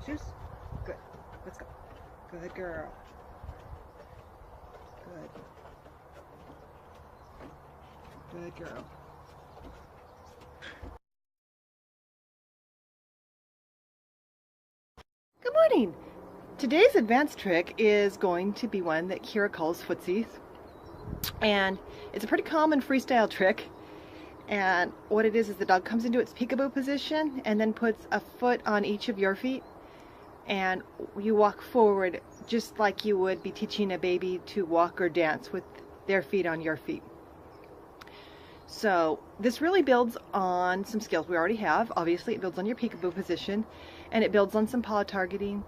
Shoes. Good. Let's go. Good girl. Good. Good girl. Good morning. Today's advanced trick is going to be one that Kira calls footsies. And it's a pretty common freestyle trick. And what it is the dog comes into its peekaboo position and then puts a foot on each of your feet. And you walk forward just like you would be teaching a baby to walk or dance with their feet on your feet. So this really builds on some skills we already have. Obviously it builds on your peekaboo position, and it builds on some paw targeting.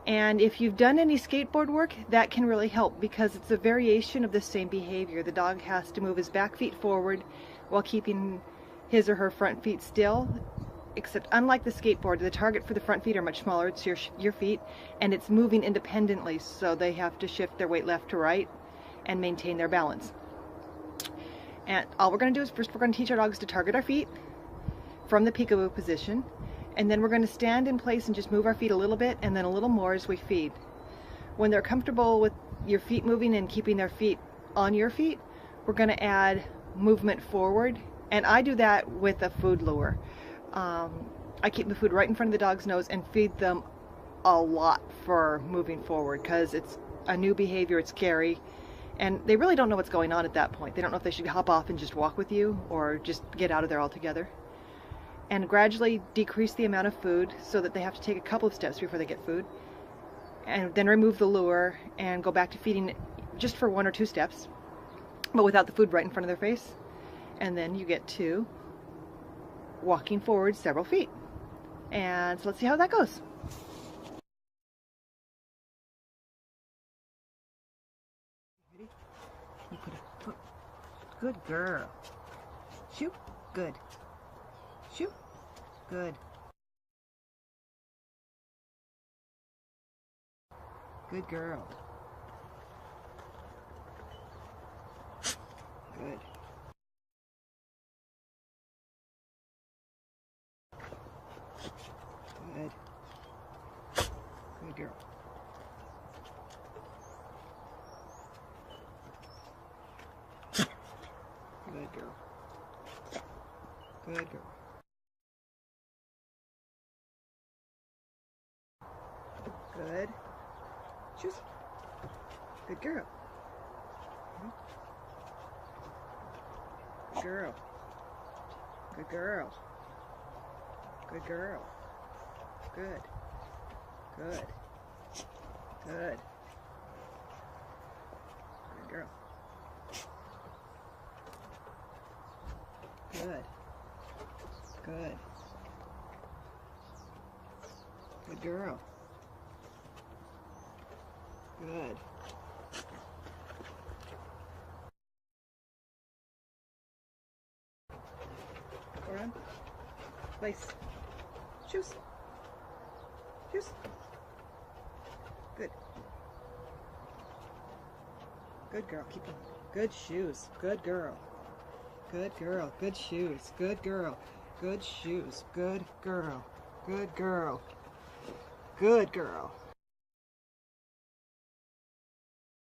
And if you've done any skateboard work, that can really help because it's a variation of the same behavior. The dog has to move his back feet forward while keeping his or her front feet still. Except unlike the skateboard, the target for the front feet are much smaller. It's your feet, and it's moving independently, so they have to shift their weight left to right and maintain their balance. And all we're going to do is first we're going to teach our dogs to target our feet from the peekaboo position, and then we're going to stand in place and just move our feet a little bit and then a little more as we feed. When they're comfortable with your feet moving and keeping their feet on your feet, we're going to add movement forward, and I do that with a food lure. I keep the food right in front of the dog's nose and feed them a lot for moving forward because it's a new behavior, it's scary, and they really don't know what's going on at that point. They don't know if they should hop off and just walk with you or just get out of there altogether. And gradually decrease the amount of food so that they have to take a couple of steps before they get food, and then remove the lure and go back to feeding just for 1 or 2 steps, but without the food right in front of their face. And then you get to walking forward several feet. And so let's see how that goes. Ready? You put a foot. Good girl. Shoot. Good. Shoot. Good. Good girl. Good. Good. Good girl. Good girl. Good girl. Good. Choose. Good girl. Good girl. Good girl. Good girl. Good. Good. Good. Good girl. Good. Good. Good girl. Good. Run. Place. Choose. Choose. Good. Good girl. Keep going. Good shoes. Good girl. Good girl. Good shoes. Good girl. Good shoes. Good girl. Good girl. Good girl.